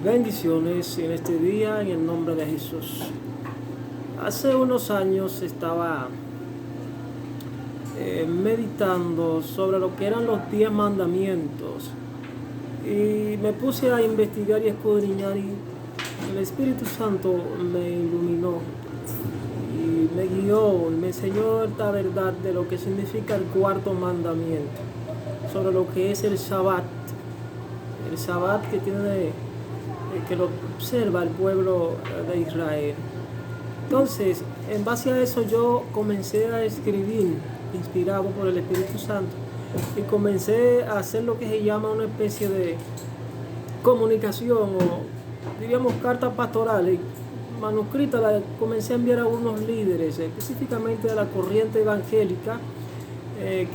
Bendiciones en este día en el nombre de Jesús. Hace unos años estaba meditando sobre lo que eran los 10 mandamientos y me puse a investigar y escudriñar y el Espíritu Santo me iluminó y me guió, me enseñó esta verdad de lo que significa el cuarto mandamiento, sobre lo que es el Shabbat que tiene que lo observa el pueblo de Israel. Entonces, en base a eso yo comencé a escribir, inspirado por el Espíritu Santo, y comencé a hacer lo que se llama una especie de comunicación, o diríamos cartas pastorales, manuscritas. La comencé a enviar a unos líderes, específicamente de la corriente evangélica,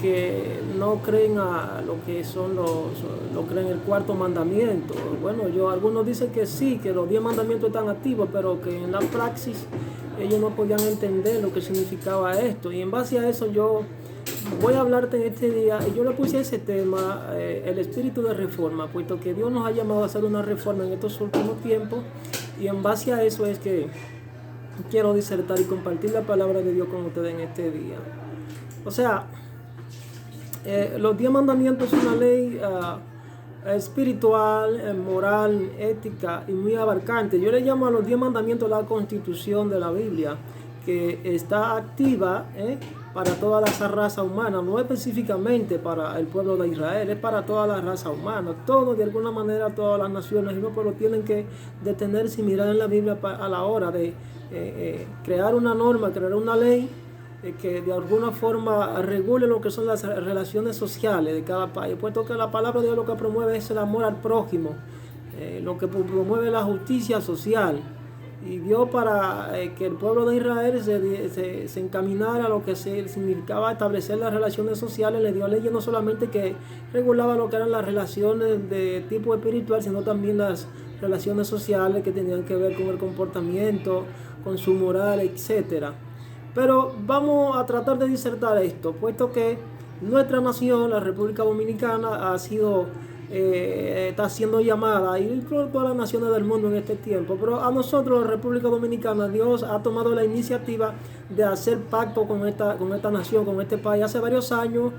que no creen a lo que son lo creen el cuarto mandamiento. Bueno, algunos dicen que sí, que los 10 mandamientos están activos, pero que en la praxis ellos no podían entender lo que significaba esto. Y en base a eso yo voy a hablarte en este día, y yo le puse ese tema, el espíritu de reforma, puesto que Dios nos ha llamado a hacer una reforma en estos últimos tiempos, y en base a eso es que quiero disertar y compartir la palabra de Dios con ustedes en este día. O sea, los 10 mandamientos son una ley espiritual, moral, ética y muy abarcante. Yo le llamo a los 10 mandamientos la constitución de la Biblia, que está activa para toda la raza humana, no específicamente para el pueblo de Israel, es para toda la raza humana. Todos, de alguna manera, todas las naciones y los pueblos tienen que detenerse y mirar en la Biblia a la hora de crear una norma, crear una ley que de alguna forma regule lo que son las relaciones sociales de cada país, puesto que la palabra de Dios lo que promueve es el amor al prójimo, lo que promueve la justicia social. Y Dios, para que el pueblo de Israel se encaminara a lo que significaba establecer las relaciones sociales, le dio leyes no solamente que regulaba lo que eran las relaciones de tipo espiritual, sino también las relaciones sociales que tenían que ver con el comportamiento, con su moral, etcétera. Pero vamos a tratar de disertar esto, puesto que nuestra nación, la República Dominicana, está siendo llamada, y por todas las naciones del mundo en este tiempo, pero a nosotros, la República Dominicana, Dios ha tomado la iniciativa de hacer pacto con esta nación, con este país. Hace varios años,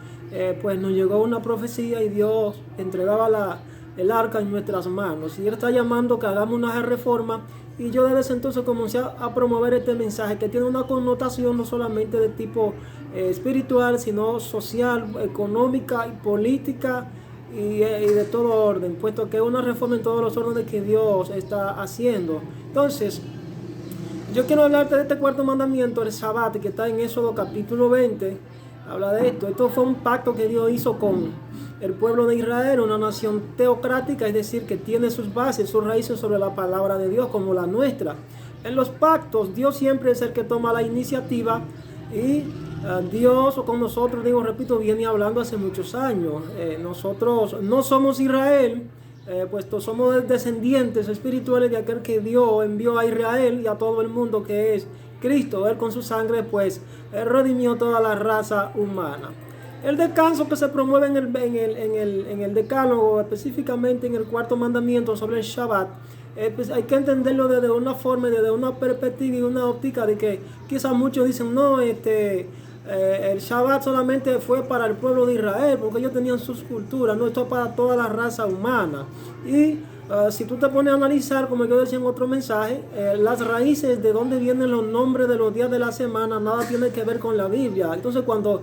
pues nos llegó una profecía y Dios entregaba el arca en nuestras manos, y Él está llamando que hagamos una reforma. Y yo desde ese entonces comencé a promover este mensaje, que tiene una connotación no solamente de tipo espiritual, sino social, económica y política, y de todo orden, puesto que es una reforma en todos los órdenes que Dios está haciendo. Entonces, yo quiero hablarte de este cuarto mandamiento, el Shabbat, que está en Éxodo capítulo 20. Habla de esto. Esto fue un pacto que Dios hizo con el pueblo de Israel, una nación teocrática, es decir, que tiene sus bases, sus raíces sobre la palabra de Dios, como la nuestra. En los pactos, Dios siempre es el que toma la iniciativa, y Dios, o con nosotros, repito, viene hablando hace muchos años. Nosotros no somos Israel, puesto somos descendientes espirituales de aquel que Dios envió a Israel y a todo el mundo, que es Cristo. Él con su sangre, pues, redimió toda la raza humana. El descanso que se promueve en el decálogo, específicamente en el cuarto mandamiento sobre el Shabbat, pues hay que entenderlo desde una forma, desde una perspectiva y una óptica de que quizás muchos dicen, no, el Shabbat solamente fue para el pueblo de Israel, porque ellos tenían sus culturas. No, esto es para toda la raza humana. Y si tú te pones a analizar, como yo decía en otro mensaje, las raíces de dónde vienen los nombres de los días de la semana, nada tiene que ver con la Biblia. Entonces, cuando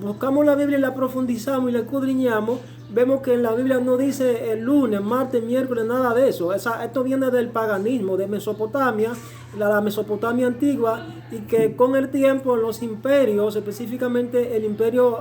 buscamos la Biblia y la profundizamos y la escudriñamos, vemos que en la Biblia no dice el lunes, martes, miércoles, nada de eso. Esto viene del paganismo, de Mesopotamia, la Mesopotamia antigua, y que con el tiempo los imperios, específicamente el imperio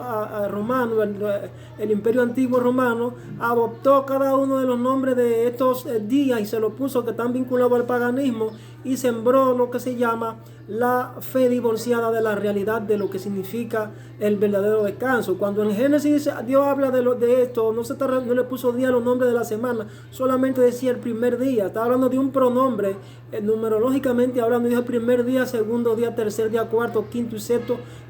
romano, el imperio antiguo romano, adoptó cada uno de los nombres de estos días y se lo puso, que están vinculados al paganismo, y sembró lo que se llama la fe divorciada de la realidad de lo que significa el verdadero descanso. Cuando en Génesis Dios habla de esto, no le puso día a los nombres de la semana, solamente decía el primer día. Está hablando de un pronombre, numerológicamente hablando, dijo el primer día, segundo día, tercer día, cuarto, quinto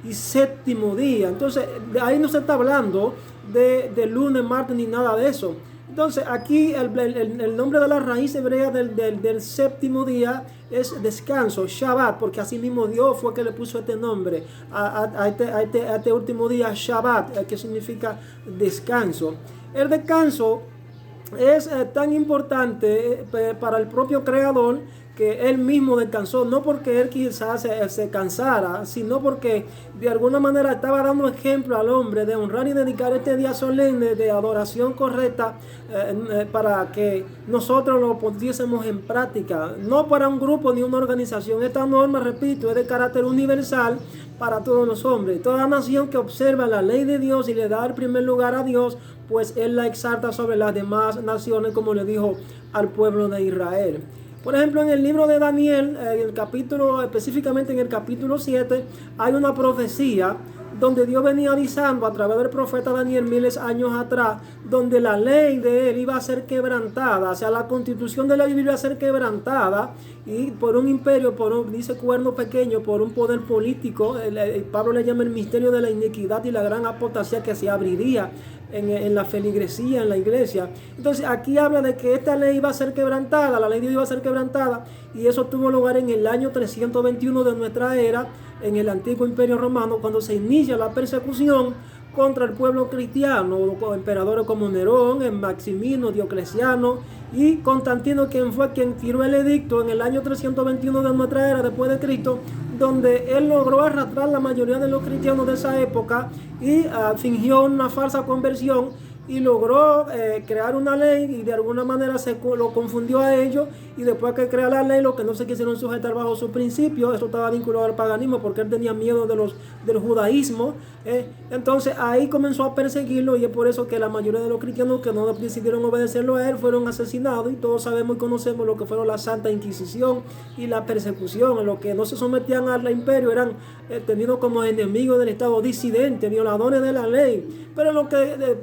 y séptimo día. Entonces, de ahí no se está hablando de lunes, martes, ni nada de eso. Entonces aquí el nombre de la raíz hebrea del séptimo día es descanso, Shabbat, porque así mismo Dios fue que le puso este nombre a este último día, Shabbat, que significa descanso. El descanso es tan importante para el propio Creador, que él mismo descansó, no porque él quizás se cansara, sino porque de alguna manera estaba dando ejemplo al hombre de honrar y dedicar este día solemne de adoración correcta, para que nosotros lo pusiésemos en práctica, no para un grupo ni una organización. Esta norma, repito, es de carácter universal para todos los hombres. Toda nación que observa la ley de Dios y le da el primer lugar a Dios, pues él la exalta sobre las demás naciones, como le dijo al pueblo de Israel. Por ejemplo, en el libro de Daniel, específicamente en el capítulo 7, hay una profecía donde Dios venía avisando a través del profeta Daniel miles de años atrás, donde la ley de él iba a ser quebrantada, o sea, la constitución de la Biblia iba a ser quebrantada, y por un imperio, dice cuerno pequeño, por un poder político. Pablo le llama el misterio de la iniquidad y la gran apostasía que se abriría en la feligresía, en la iglesia. Entonces aquí habla de que esta ley iba a ser quebrantada, la ley de Dios iba a ser quebrantada, y eso tuvo lugar en el año 321 de nuestra era, en el antiguo imperio romano, cuando se inicia la persecución contra el pueblo cristiano, con emperadores como Nerón, Maximino, Diocleciano y Constantino, quien fue quien tiró el edicto en el año 321 de nuestra era después de Cristo, donde él logró arrastrar la mayoría de los cristianos de esa época y fingió una falsa conversión y logró crear una ley, y de alguna manera lo confundió a ellos, y después que crea la ley, los que no se quisieron sujetar bajo sus principios, eso estaba vinculado al paganismo, porque él tenía miedo del judaísmo. Entonces ahí comenzó a perseguirlo, y es por eso que la mayoría de los cristianos que no decidieron obedecerlo a él fueron asesinados, y todos sabemos y conocemos lo que fueron la Santa Inquisición y la persecución. En los que no se sometían al imperio eran tenidos como enemigos del Estado, disidentes, violadores de la ley. Pero los que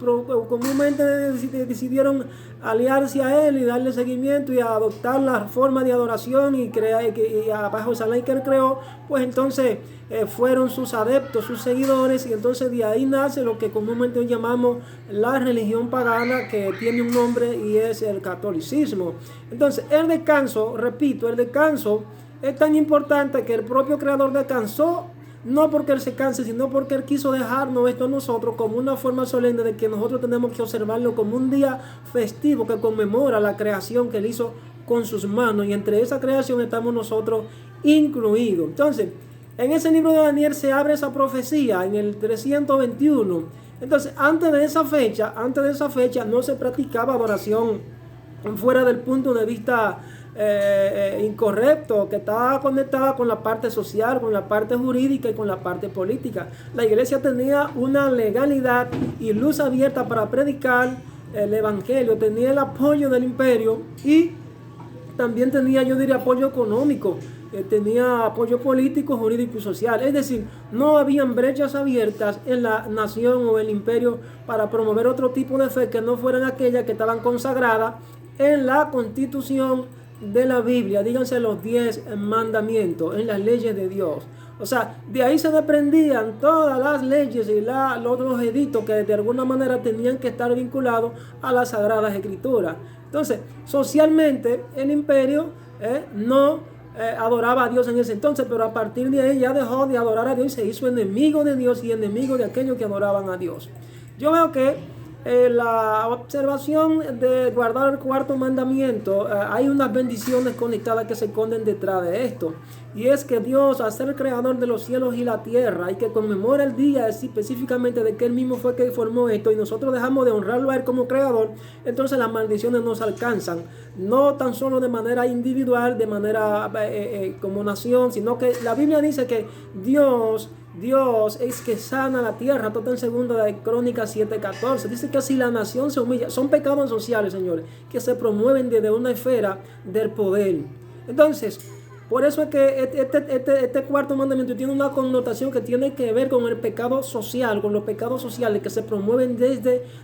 comúnmente decidieron aliarse a él y darle seguimiento y adoptar la forma de adoración y bajo esa ley que él creó, pues entonces fueron sus adeptos, sus seguidores, y entonces de ahí nace lo que comúnmente llamamos la religión pagana, que tiene un nombre y es el catolicismo. Entonces el descanso, repito, el descanso es tan importante que el propio Creador descansó, no porque él se canse, sino porque él quiso dejarnos esto a nosotros como una forma solemne de que nosotros tenemos que observarlo como un día festivo que conmemora la creación que él hizo con sus manos, y entre esa creación estamos nosotros incluidos. Entonces, en ese libro de Daniel se abre esa profecía en el 321. Entonces, antes de esa fecha no se practicaba adoración fuera del punto de vista incorrecto, que estaba conectada con la parte social, con la parte jurídica y con la parte política. La iglesia tenía una legalidad y luz abierta para predicar el evangelio, tenía el apoyo del imperio, y también tenía, yo diría, apoyo económico, tenía apoyo político, jurídico y social. Es decir, no habían brechas abiertas en la nación o el imperio para promover otro tipo de fe que no fueran aquellas que estaban consagradas en la constitución de la Biblia, díganse los 10 mandamientos, en las leyes de Dios. O sea, de ahí se desprendían todas las leyes y los edictos que de alguna manera tenían que estar vinculados a las Sagradas Escrituras. Entonces, socialmente el imperio no adoraba a Dios en ese entonces, pero a partir de ahí ya dejó de adorar a Dios y se hizo enemigo de Dios y enemigo de aquellos que adoraban a Dios. Yo veo que la observación de guardar el cuarto mandamiento, hay unas bendiciones conectadas que se esconden detrás de esto, y es que Dios, al ser el creador de los cielos y la tierra, y que conmemora el día específicamente de que él mismo fue que formó esto, y nosotros dejamos de honrarlo a él como creador, entonces las maldiciones nos alcanzan, no tan solo de manera individual, de manera como nación, sino que la Biblia dice que Dios es que sana la tierra. Esto está en segunda de Crónicas 7:14. Dice que si la nación se humilla, son pecados sociales, señores, que se promueven desde una esfera del poder. Entonces, por eso es que este cuarto mandamiento tiene una connotación que tiene que ver con el pecado social, con los pecados sociales que se promueven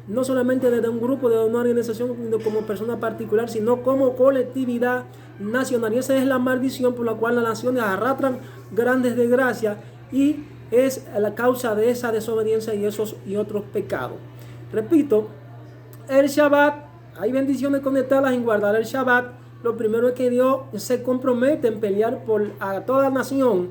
no solamente desde un grupo, de una organización como persona particular, sino como colectividad nacional. Y esa es la maldición por la cual las naciones arrastran grandes desgracias, y es la causa de esa desobediencia y otros pecados. Repito, el Shabbat hay bendiciones conectadas en guardar el Shabbat. Lo primero es que Dios se compromete en pelear por a toda nación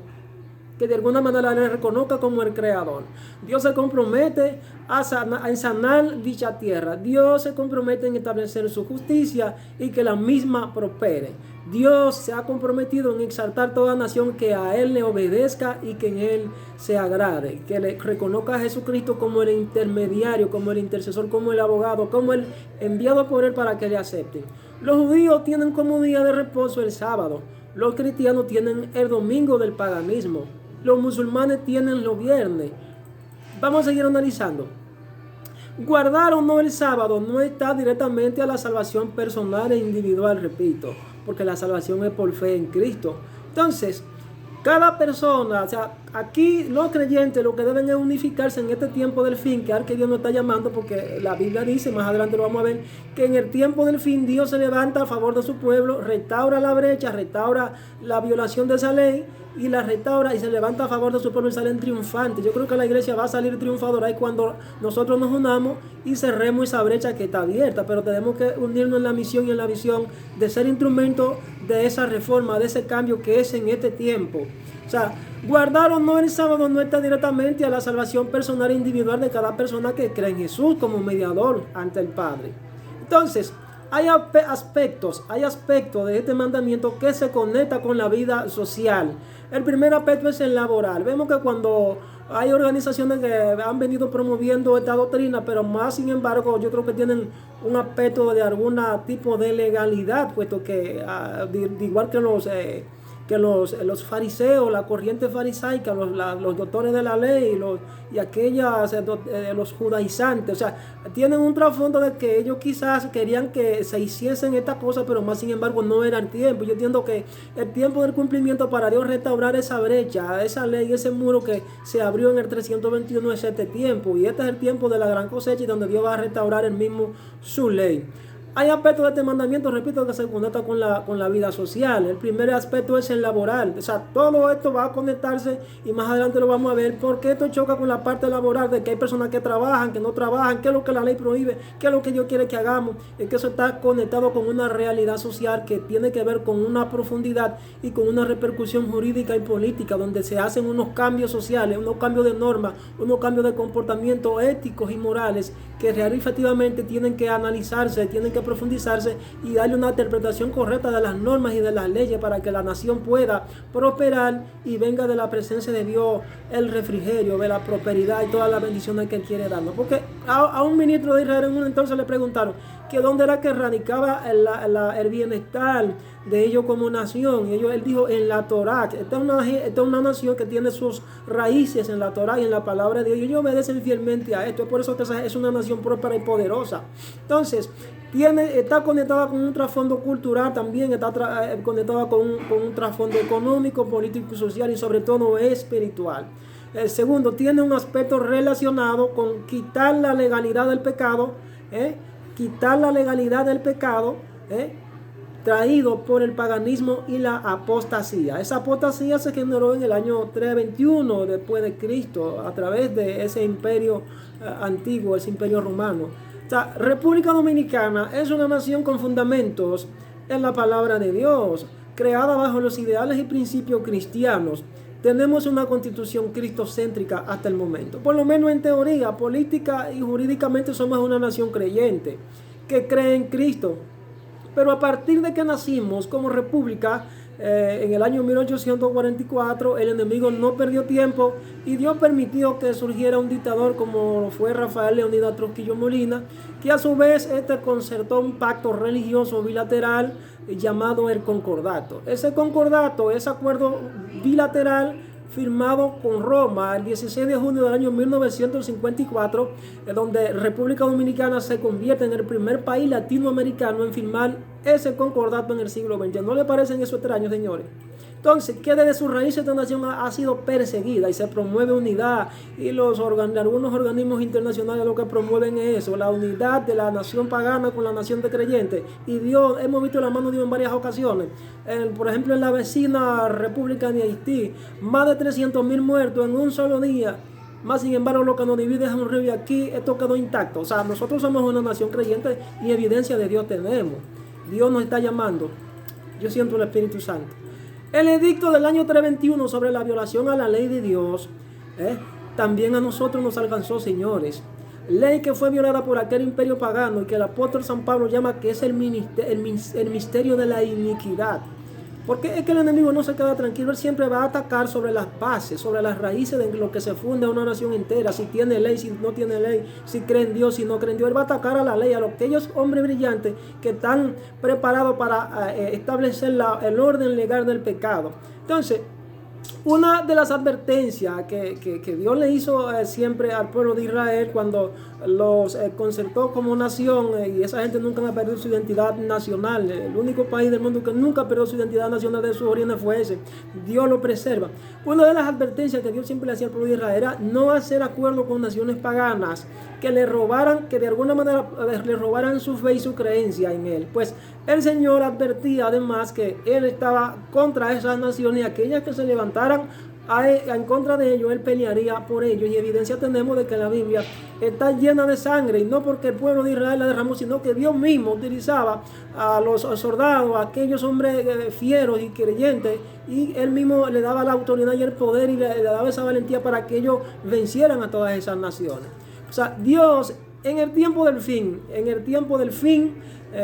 que de alguna manera le reconozca como el creador. Dios se compromete a sanar dicha tierra. Dios se compromete en establecer su justicia y que la misma prospere. Dios se ha comprometido en exaltar toda nación que a Él le obedezca y que en Él se agrade, que le reconozca a Jesucristo como el intermediario, como el intercesor, como el abogado, como el enviado por Él para que le acepten. Los judíos tienen como día de reposo el sábado. Los cristianos tienen el domingo del paganismo. Los musulmanes tienen los viernes. Vamos a seguir analizando. Guardar o no el sábado no está directamente a la salvación personal e individual, repito, porque la salvación es por fe en Cristo. Entonces, cada persona, o sea, aquí los creyentes lo que deben es unificarse en este tiempo del fin, que es al que Dios nos está llamando, porque la Biblia dice, más adelante lo vamos a ver, que en el tiempo del fin Dios se levanta a favor de su pueblo, restaura la brecha, restaura la violación de esa ley, y la restaura y se levanta a favor de su pueblo y salen triunfantes. Yo creo que la iglesia va a salir triunfadora y cuando nosotros nos unamos y cerremos esa brecha que está abierta, pero tenemos que unirnos en la misión y en la visión de ser instrumento de esa reforma, de ese cambio que es en este tiempo. O sea, guardar o no el sábado no está directamente a la salvación personal e individual de cada persona que cree en Jesús como mediador ante el Padre. Entonces, hay aspectos de este mandamiento que se conecta con la vida social. El primer aspecto es el laboral. Vemos que cuando hay organizaciones que han venido promoviendo esta doctrina, pero más sin embargo yo creo que tienen un aspecto de algún tipo de legalidad, puesto que igual que los fariseos, la corriente farisaica, los doctores de la ley y los judaizantes, o sea, tienen un trasfondo de que ellos quizás querían que se hiciesen estas cosas, pero más sin embargo no era el tiempo. Yo entiendo que el tiempo del cumplimiento para Dios restaurar esa brecha, esa ley, ese muro que se abrió en el 321 es este tiempo, y este es el tiempo de la gran cosecha y donde Dios va a restaurar el mismo su ley. Hay aspectos de este mandamiento, repito, que se conecta con la vida social. El primer aspecto es el laboral. O sea, todo esto va a conectarse y más adelante lo vamos a ver porque esto choca con la parte laboral de que hay personas que trabajan, que no trabajan, qué es lo que la ley prohíbe, qué es lo que Dios quiere que hagamos. Es que eso está conectado con una realidad social que tiene que ver con una profundidad y con una repercusión jurídica y política donde se hacen unos cambios sociales, unos cambios de normas, unos cambios de comportamiento éticos y morales que efectivamente tienen que analizarse, tienen que profundizarse y darle una interpretación correcta de las normas y de las leyes para que la nación pueda prosperar y venga de la presencia de Dios el refrigerio, de la prosperidad y todas las bendiciones que Él quiere darnos. Porque a un ministro de Israel en un entonces le preguntaron que dónde era que radicaba el bienestar de ellos como nación. Él dijo en la Torá. Esta es una nación que tiene sus raíces en la Torá y en la palabra de Dios. Y ellos obedecen fielmente a esto. Es por eso que es una nación próspera y poderosa. Entonces, está conectada con un trasfondo cultural, también está conectada con un trasfondo económico, político y social y sobre todo espiritual. El segundo, tiene un aspecto relacionado con quitar la legalidad del pecado, traído por el paganismo y la apostasía. Esa apostasía se generó en el año 321 después de Cristo a través de ese imperio antiguo, ese imperio romano. O sea, República Dominicana es una nación con fundamentos en la palabra de Dios, creada bajo los ideales y principios cristianos. Tenemos una constitución cristocéntrica hasta el momento. Por lo menos en teoría, política y jurídicamente somos una nación creyente, que cree en Cristo. Pero a partir de que nacimos como república, en el año 1844, el enemigo no perdió tiempo y Dios permitió que surgiera un dictador como fue Rafael Leónidas Trujillo Molina, que a su vez concertó un pacto religioso bilateral llamado el Concordato. Ese concordato, ese acuerdo bilateral firmado con Roma el 16 de junio del año 1954, donde República Dominicana se convierte en el primer país latinoamericano en firmar ese concordato en el siglo XX. ¿No le parecen eso extraño, señores? Entonces, que desde sus raíces esta nación ha sido perseguida y se promueve unidad y algunos organismos internacionales lo que promueven es eso, la unidad de la nación pagana con la nación de creyentes. Y Dios, hemos visto la mano de Dios en varias ocasiones. Por ejemplo, en la vecina República de Haití, más de 300,000 muertos en un solo día. Más sin embargo, lo que nos divide es un río y aquí esto quedó intacto. O sea, nosotros somos una nación creyente y evidencia de Dios tenemos. Dios nos está llamando. Yo siento el Espíritu Santo. El edicto del año 321 sobre la violación a la ley de Dios, también a nosotros nos alcanzó, señores. Ley que fue violada por aquel imperio pagano y que el apóstol San Pablo llama que es el misterio de la iniquidad. Porque es que el enemigo no se queda tranquilo, él siempre va a atacar sobre las bases, sobre las raíces de lo que se funda una nación entera, si tiene ley, si no tiene ley, si cree en Dios, si no cree en Dios. Él va a atacar a la ley, a aquellos hombres brillantes que están preparados para establecer el orden legal del pecado. Entonces, una de las advertencias que Dios le hizo siempre al pueblo de Israel cuando los concertó como nación, y esa gente nunca ha perdido su identidad nacional. El único país del mundo que nunca perdió su identidad nacional de sus orígenes fue ese. Dios lo preserva. Una de las advertencias que Dios siempre le hacía al pueblo de Israel era no hacer acuerdo con naciones paganas que le robaran, que de alguna manera le robaran su fe y su creencia en Él. Pues el Señor advertía además que Él estaba contra esas naciones y aquellas que se levantaran en contra de ellos, Él pelearía por ellos. Y evidencia tenemos de que la Biblia está llena de sangre, y no porque el pueblo de Israel la derramó, sino que Dios mismo utilizaba a los soldados, a aquellos hombres fieros y creyentes, y Él mismo le daba la autoridad y el poder y le daba esa valentía para que ellos vencieran a todas esas naciones. O sea, Dios en el tiempo del fin,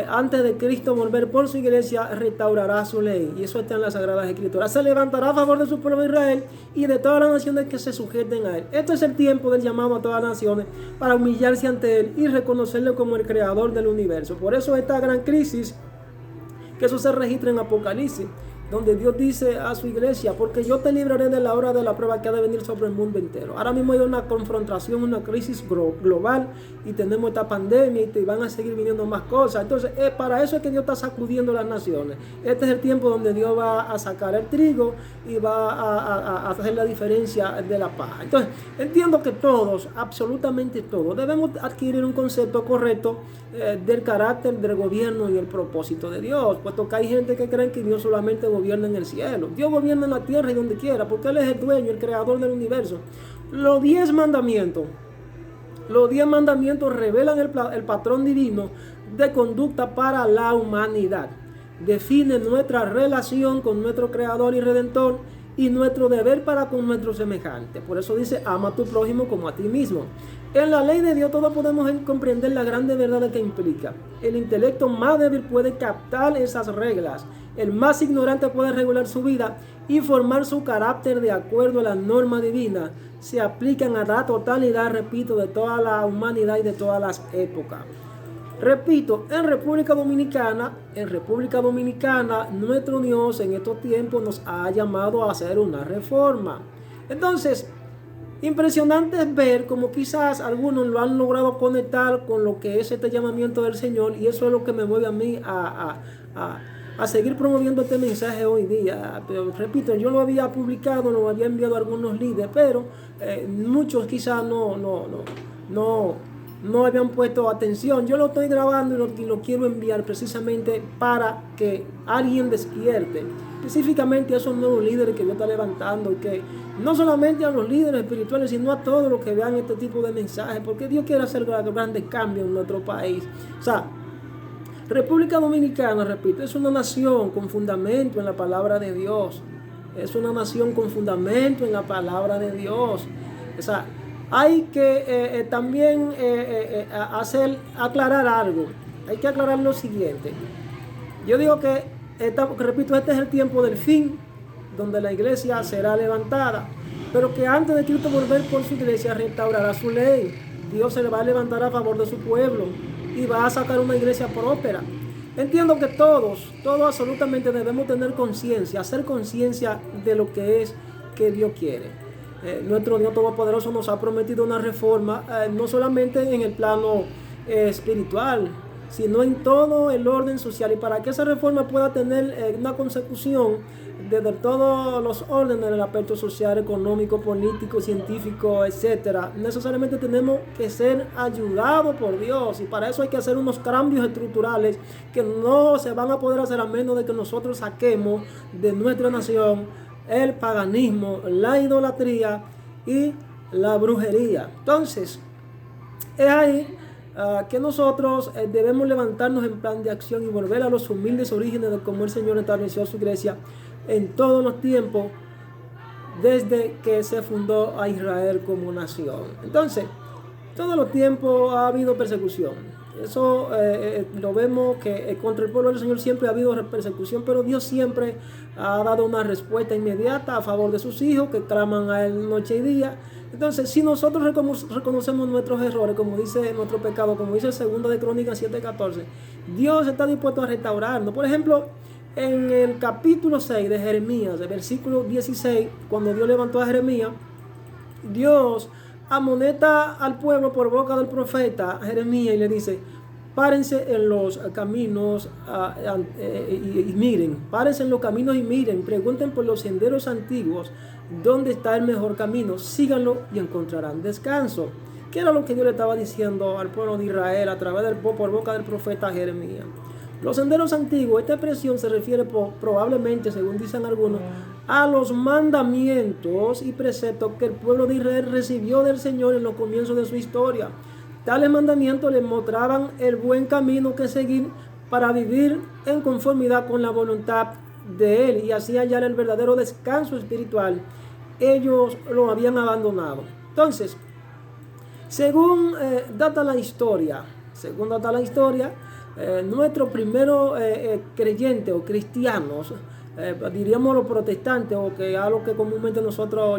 antes de Cristo volver por su iglesia, restaurará su ley. Y eso está en las Sagradas Escrituras. Se levantará a favor de su pueblo de Israel y de todas las naciones que se sujeten a Él. Esto es el tiempo del llamado a todas las naciones para humillarse ante Él y reconocerle como el creador del universo. Por eso esta gran crisis, que eso se registra en Apocalipsis, donde Dios dice a su iglesia, porque yo te libraré de la hora de la prueba que ha de venir sobre el mundo entero. Ahora mismo hay una confrontación, una crisis global, y tenemos esta pandemia y van a seguir viniendo más cosas. Entonces, para eso es que Dios está sacudiendo las naciones. Este es el tiempo donde Dios va a sacar el trigo y va a hacer la diferencia de la paja. Entonces, entiendo que todos, absolutamente todos, debemos adquirir un concepto correcto del carácter del gobierno y el propósito de Dios, puesto que hay gente que cree que Dios solamente gobierna en el cielo. Dios gobierna en la tierra y donde quiera, porque Él es el dueño, el creador del universo. Los 10 mandamientos revelan el patrón divino de conducta para la humanidad. Definen nuestra relación con nuestro creador y redentor y nuestro deber para con nuestros semejantes. Por eso dice, ama a tu prójimo como a ti mismo. En la ley de Dios todos podemos comprender la grande verdad que implica. El intelecto más débil puede captar esas reglas. El más ignorante puede regular su vida y formar su carácter de acuerdo a la norma divina. Se aplican a la totalidad, repito, de toda la humanidad y de todas las épocas. Repito, en República Dominicana, nuestro Dios en estos tiempos nos ha llamado a hacer una reforma. Entonces, impresionante es ver cómo quizás algunos lo han logrado conectar con lo que es este llamamiento del Señor, y eso es lo que me mueve a mí a seguir promoviendo este mensaje hoy día. Pero repito, yo lo había publicado, lo había enviado a algunos líderes, pero muchos quizás no habían puesto atención. Yo lo estoy grabando y lo quiero enviar precisamente para que alguien despierte, específicamente a esos nuevos líderes que Dios está levantando, y que no solamente a los líderes espirituales, sino a todos los que vean este tipo de mensajes, porque Dios quiere hacer grandes cambios en nuestro país. O sea, República Dominicana, repito, es una nación con fundamento en la palabra de Dios. Es una nación con fundamento en la palabra de Dios. O sea, hay que también aclarar algo. Hay que aclarar lo siguiente. Yo digo que, repito, este es el tiempo del fin, donde la iglesia será levantada, pero que antes de Cristo volver por su iglesia, restaurará su ley. Dios se le va a levantar a favor de su pueblo y va a sacar una iglesia próspera. Entiendo que todos absolutamente debemos tener conciencia, hacer conciencia de lo que es que Dios quiere. Nuestro Dios Todopoderoso nos ha prometido una reforma, no solamente en el plano espiritual, sino en todo el orden social. Y para que esa reforma pueda tener una consecución desde todos los órdenes del aspecto social, económico, político, científico, etcétera, necesariamente tenemos que ser ayudados por Dios, y para eso hay que hacer unos cambios estructurales que no se van a poder hacer a menos de que nosotros saquemos de nuestra nación el paganismo, la idolatría y la brujería. Entonces, es ahí que nosotros debemos levantarnos en plan de acción y volver a los humildes orígenes de cómo el Señor estableció su iglesia en todos los tiempos, desde que se fundó a Israel como nación. Entonces, todos los tiempos ha habido persecución. Eso lo vemos que contra el pueblo del Señor siempre ha habido persecución, pero Dios siempre ha dado una respuesta inmediata a favor de sus hijos que claman a Él noche y día. Entonces, si nosotros reconocemos nuestros errores, como dice nuestro pecado, como dice el 2 de Crónicas 7:14, Dios está dispuesto a restaurarnos. Por ejemplo, en el capítulo 6 de Jeremías, el versículo 16, cuando Dios levantó a Jeremías, Dios amonesta al pueblo por boca del profeta Jeremías y le dice: párense en los caminos y miren, párense en los caminos y miren, pregunten por los senderos antiguos dónde está el mejor camino, síganlo y encontrarán descanso. ¿Qué era lo que Dios le estaba diciendo al pueblo de Israel a través por boca del profeta Jeremías? Los senderos antiguos, esta expresión se refiere probablemente, según dicen algunos, a los mandamientos y preceptos que el pueblo de Israel recibió del Señor en los comienzos de su historia. Tales mandamientos les mostraban el buen camino que seguir para vivir en conformidad con la voluntad de Él y así hallar el verdadero descanso espiritual. Ellos lo habían abandonado. Entonces, según data la historia, nuestros primeros creyentes o cristianos, diríamos los protestantes, o que a lo que comúnmente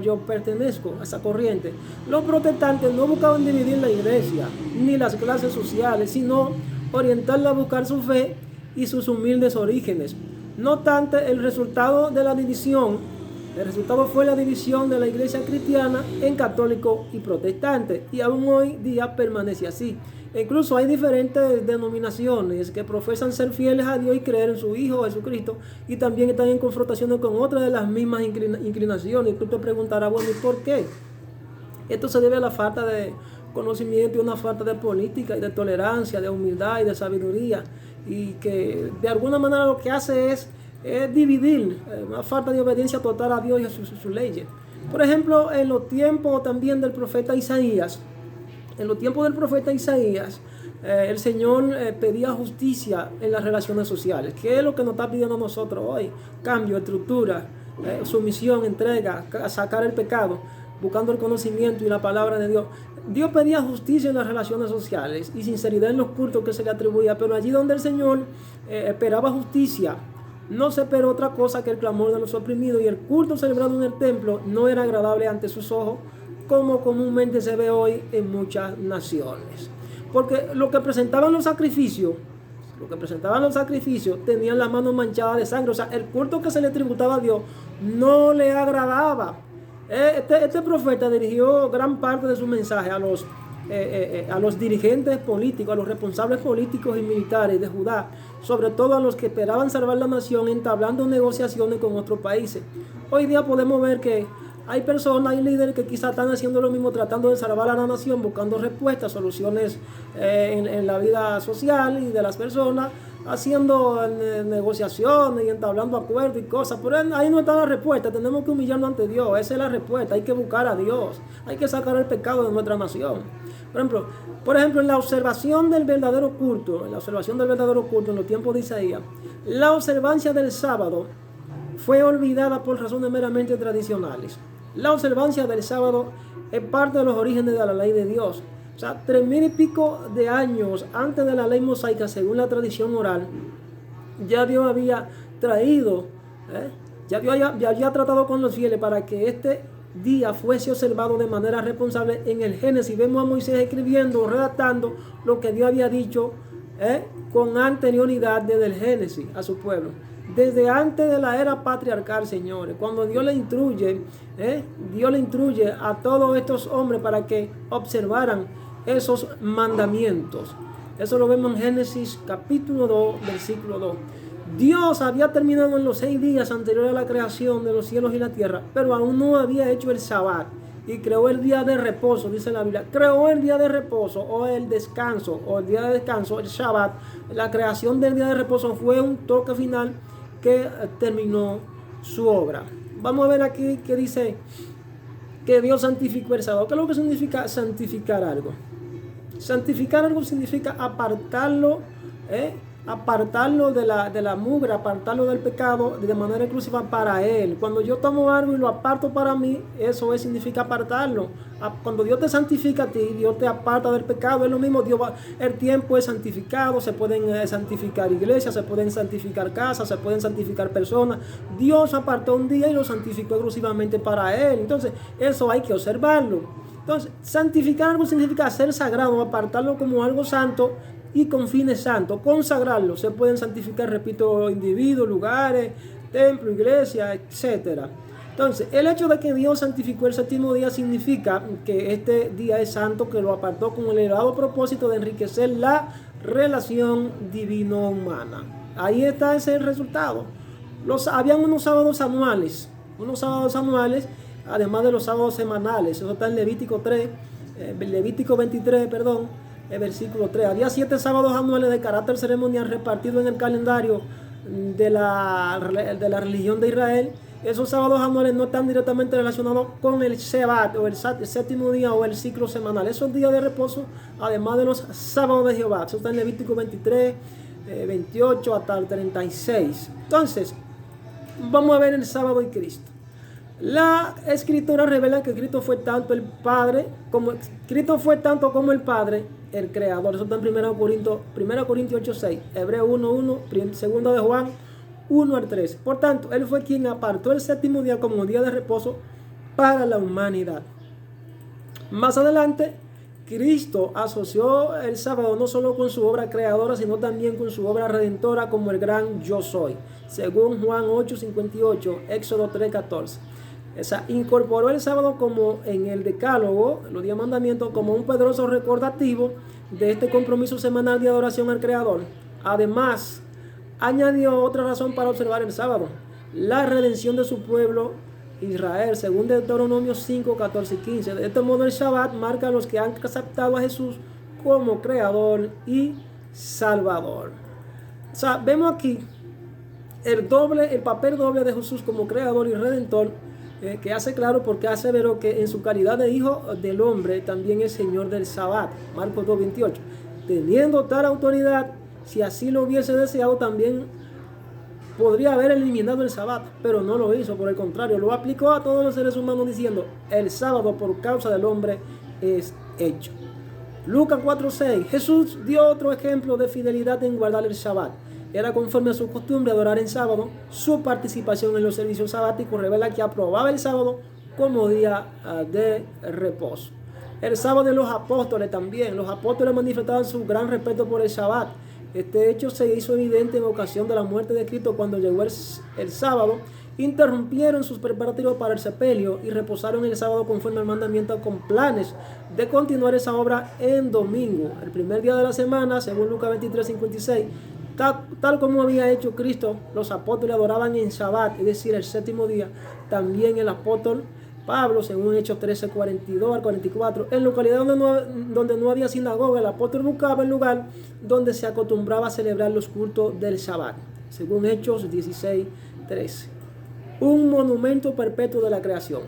yo pertenezco a esa corriente, los protestantes no buscaban dividir la iglesia ni las clases sociales, sino orientarla a buscar su fe y sus humildes orígenes. No obstante, el resultado fue la división de la iglesia cristiana en católico y protestante, y aún hoy día permanece así. Incluso hay diferentes denominaciones que profesan ser fieles a Dios y creer en su Hijo Jesucristo, y también están en confrontación con otras de las mismas inclinaciones. Y tú te preguntarás, bueno, ¿y por qué? Esto se debe a la falta de conocimiento y una falta de política y de tolerancia, de humildad y de sabiduría, y que de alguna manera lo que hace es dividir, una falta de obediencia total a Dios y a sus leyes. Por ejemplo, en los tiempos también del profeta Isaías, el Señor pedía justicia en las relaciones sociales. ¿Qué es lo que nos está pidiendo a nosotros hoy? Cambio, estructura, sumisión, entrega, sacar el pecado, buscando el conocimiento y la palabra de Dios. Dios pedía justicia en las relaciones sociales y sinceridad en los cultos que se le atribuía, pero allí donde el Señor esperaba justicia, no se esperó otra cosa que el clamor de los oprimidos, y el culto celebrado en el templo no era agradable ante sus ojos, como comúnmente se ve hoy en muchas naciones. Porque lo que presentaban los sacrificios tenían las manos manchadas de sangre. O sea, el culto que se le tributaba a Dios no le agradaba. Este profeta dirigió gran parte de su mensaje a los dirigentes políticos, a los responsables políticos y militares de Judá, sobre todo a los que esperaban salvar la nación, entablando negociaciones con otros países. Hoy día podemos ver que hay personas, hay líderes que quizás están haciendo lo mismo, tratando de salvar a la nación, buscando respuestas, soluciones en la vida social y de las personas, haciendo negociaciones y entablando acuerdos y cosas. Pero ahí no está la respuesta. Tenemos que humillarnos ante Dios. Esa es la respuesta. Hay que buscar a Dios. Hay que sacar el pecado de nuestra nación. Por ejemplo, en la observación del verdadero culto, en los tiempos de Isaías, la observancia del sábado fue olvidada por razones meramente tradicionales. La observancia del sábado es parte de los orígenes de la ley de Dios. O sea, 3,000 y pico de años antes de la ley mosaica, según la tradición oral, ya Dios había traído, ya había tratado con los fieles para que este día fuese observado de manera responsable. En el Génesis vemos a Moisés escribiendo, redactando lo que Dios había dicho con anterioridad desde el Génesis a su pueblo. Desde antes de la era patriarcal, señores, cuando Dios le instruye a todos estos hombres para que observaran esos mandamientos. Eso lo vemos en Génesis capítulo 2, versículo 2. Dios había terminado en los 6 días anteriores a la creación de los cielos y la tierra, pero aún no había hecho el Sabbat y creó el día de reposo, dice la Biblia. Creó el día de reposo o el descanso, o el día de descanso, el Shabbat. La creación del día de reposo fue un toque final que terminó su obra. Vamos a ver aquí que dice que Dios santificó el sábado. ¿Qué es lo que significa santificar algo? Santificar algo significa apartarlo, apartarlo de la mugre, apartarlo del pecado de manera exclusiva para Él. Cuando yo tomo algo y lo aparto para mí, eso significa apartarlo. Cuando Dios te santifica a ti, Dios te aparta del pecado. Es lo mismo, el tiempo es santificado, se pueden santificar iglesias, se pueden santificar casas, se pueden santificar personas. Dios apartó un día y lo santificó exclusivamente para Él. Entonces, eso hay que observarlo. Entonces, santificar algo significa hacer sagrado, apartarlo como algo santo y con fines santos, consagrarlo. Se pueden santificar, repito, individuos, lugares, templos, iglesias, etc. Entonces, el hecho de que Dios santificó el séptimo día significa que este día es santo, que lo apartó con el elevado propósito de enriquecer la relación divino-humana. Ahí está ese resultado. Habían unos sábados anuales, además de los sábados semanales. Eso está en Levítico 23, versículo 3. Había 7 sábados anuales de carácter ceremonial repartidos en el calendario de la religión de Israel. Esos sábados anuales no están directamente relacionados con el Shevat, o el séptimo día, o el ciclo semanal. Esos días de reposo, además de los sábados de Jehová. Eso está en Levítico 23, 28 hasta el 36. Entonces, vamos a ver el sábado y Cristo. La escritura revela que Cristo fue tanto como el Padre, el Creador. Eso está en 1 Corintios 8:6, Hebreos 1:1, 2 de Juan 1 al 3. Por tanto, Él fue quien apartó el séptimo día como día de reposo para la humanidad. Más adelante, Cristo asoció el sábado no solo con su obra creadora, sino también con su obra redentora como el gran yo soy, según Juan 8:58, Éxodo 3:14. Incorporó el sábado como en el decálogo, los 10 mandamientos, como un poderoso recordativo de este compromiso semanal de adoración al Creador. Además, añadió otra razón para observar el sábado: la redención de su pueblo Israel, según Deuteronomio 5, 14 y 15. De este modo, el Shabbat marca a los que han aceptado a Jesús como Creador y Salvador. O sea, vemos aquí el papel doble de Jesús como Creador y Redentor, que hace claro porque hace ver que en su calidad de Hijo del Hombre también es Señor del Shabbat. Marcos 2:28. Teniendo tal autoridad, si así lo hubiese deseado, también podría haber eliminado el sábado, pero no lo hizo. Por el contrario, lo aplicó a todos los seres humanos diciendo: el sábado por causa del hombre es hecho. Lucas 4:6. Jesús dio otro ejemplo de fidelidad en guardar el Shabbat. Era conforme a su costumbre adorar en sábado. Su participación en los servicios sabáticos revela que aprobaba el sábado como día de reposo. El sábado de los apóstoles también. Los apóstoles manifestaban su gran respeto por el Shabbat. Este hecho se hizo evidente en ocasión de la muerte de Cristo. Cuando llegó el sábado, interrumpieron sus preparativos para el sepelio y reposaron el sábado conforme al mandamiento, con planes de continuar esa obra en domingo, el primer día de la semana, según Lucas 23:56. Tal como había hecho Cristo, los apóstoles adoraban en Shabbat, es decir, el séptimo día. También el apóstol Pablo, según Hechos 13:42 al 44, en localidades donde no había sinagoga, el apóstol buscaba el lugar donde se acostumbraba a celebrar los cultos del Shabbat, según Hechos 16:13. Un monumento perpetuo de la creación.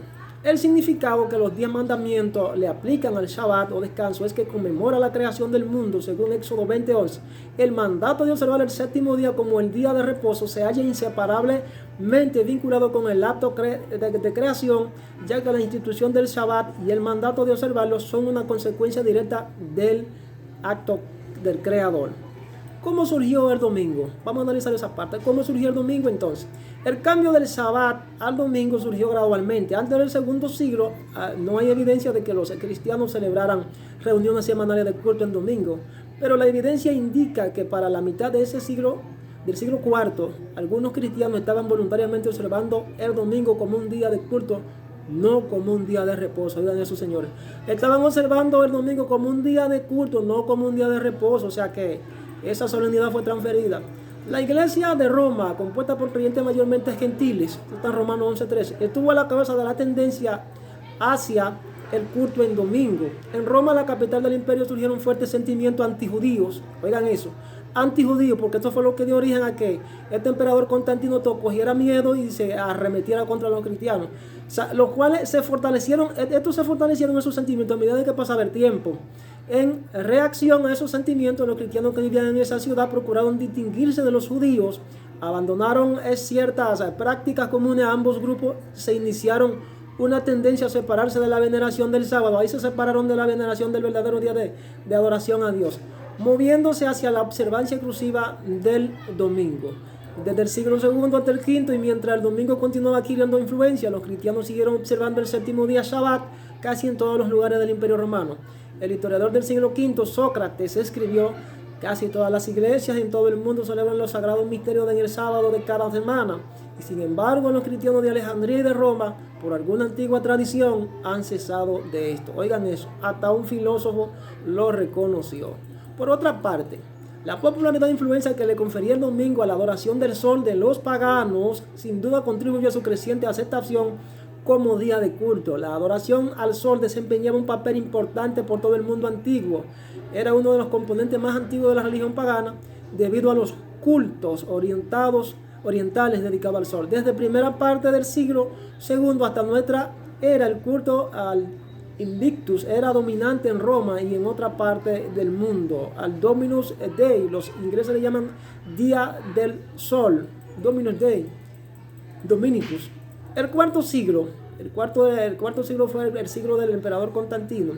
El significado que los 10 mandamientos le aplican al Shabbat o descanso es que conmemora la creación del mundo, según Éxodo 20:11. El mandato de observar el séptimo día como el día de reposo se halla inseparablemente vinculado con el acto de creación, ya que la institución del Shabbat y el mandato de observarlo son una consecuencia directa del acto del Creador. ¿Cómo surgió el domingo? Vamos a analizar esa parte. ¿Cómo surgió el domingo entonces? El cambio del Shabbat al domingo surgió gradualmente. Antes del segundo siglo no hay evidencia de que los cristianos celebraran reuniones semanales de culto en domingo. Pero la evidencia indica que para la mitad de ese siglo, del siglo IV, algunos cristianos estaban voluntariamente observando el domingo como un día de culto, no como un día de reposo. Oigan eso, señores. Estaban observando el domingo como un día de culto, no como un día de reposo. O sea que esa solemnidad fue transferida. La iglesia de Roma, compuesta por creyentes mayormente gentiles, está en Romanos 11:13, estuvo a la cabeza de la tendencia hacia el culto en domingo. En Roma, la capital del imperio, surgieron fuertes sentimientos antijudíos. Oigan eso. antijudíos, porque esto fue lo que dio origen a que este emperador Constantino cogiera miedo y se arremetiera contra los cristianos. O sea, los cuales estos se fortalecieron en sus sentimientos a medida de que pasaba el tiempo. En reacción a esos sentimientos, los cristianos que vivían en esa ciudad procuraron distinguirse de los judíos, abandonaron ciertas prácticas comunes a ambos grupos, se iniciaron una tendencia a separarse de la veneración del sábado. Ahí se separaron de la veneración del verdadero día de adoración a Dios, moviéndose hacia la observancia exclusiva del domingo. Desde el siglo II hasta el V, y mientras el domingo continuaba adquiriendo influencia, los cristianos siguieron observando el séptimo día Shabbat casi en todos los lugares del Imperio Romano. El historiador del siglo V, Sócrates, escribió: casi todas las iglesias en todo el mundo celebran los sagrados misterios en el sábado de cada semana, y sin embargo los cristianos de Alejandría y de Roma, por alguna antigua tradición, han cesado de esto. Oigan eso, hasta un filósofo lo reconoció. Por otra parte, la popularidad e influencia que le confería el domingo a la adoración del sol de los paganos sin duda contribuyó a su creciente aceptación como día de culto. La adoración al sol desempeñaba un papel importante por todo el mundo antiguo. Era uno de los componentes más antiguos de la religión pagana debido a los cultos orientales dedicados al sol. Desde primera parte del siglo II hasta nuestra era, el culto al Invictus era dominante en Roma y en otra parte del mundo. Al Dominus Dei, los ingleses le llaman Día del Sol, Dominus Dei, Dominicus. El cuarto siglo fue el siglo del emperador Constantino.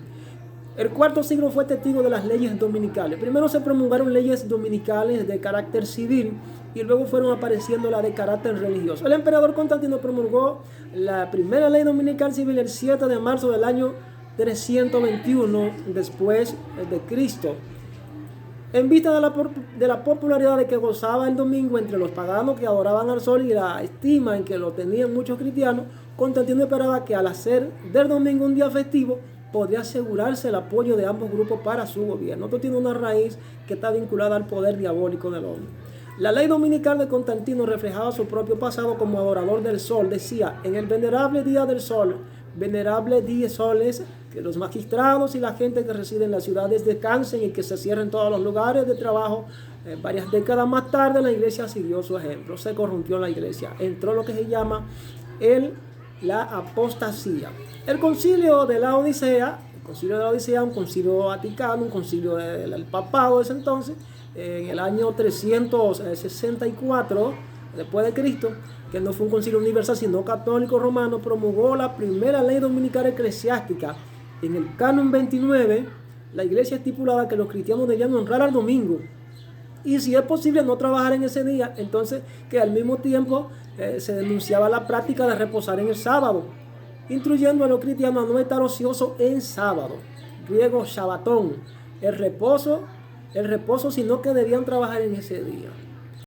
El cuarto siglo fue testigo de las leyes dominicales. Primero se promulgaron leyes dominicales de carácter civil y luego fueron apareciendo las de carácter religioso. El emperador Constantino promulgó la primera ley dominical civil el 7 de marzo del año 321 después de Cristo. En vista de la popularidad de que gozaba el domingo entre los paganos que adoraban al sol y la estima en que lo tenían muchos cristianos, Constantino esperaba que al hacer del domingo un día festivo, podría asegurarse el apoyo de ambos grupos para su gobierno. Esto tiene una raíz que está vinculada al poder diabólico del hombre. La ley dominical de Constantino reflejaba su propio pasado como adorador del sol. Decía: en el venerable día del sol, venerable día soles, que los magistrados y la gente que reside en las ciudades descansen y que se cierren todos los lugares de trabajo. Varias décadas más tarde, la iglesia siguió su ejemplo. Se corrompió la iglesia. Entró lo que se llama la apostasía. El concilio de la Odisea, un concilio vaticano, un concilio del papado de ese entonces, en el año 364 después de Cristo, que no fue un concilio universal sino católico romano, promulgó la primera ley dominical eclesiástica. En el canon 29, la iglesia estipulaba que los cristianos debían honrar al domingo y, si es posible, no trabajar en ese día. Entonces, que al mismo tiempo se denunciaba la práctica de reposar en el sábado, instruyendo a los cristianos a no estar ociosos en sábado, griego Shabbatón, el reposo, sino que debían trabajar en ese día.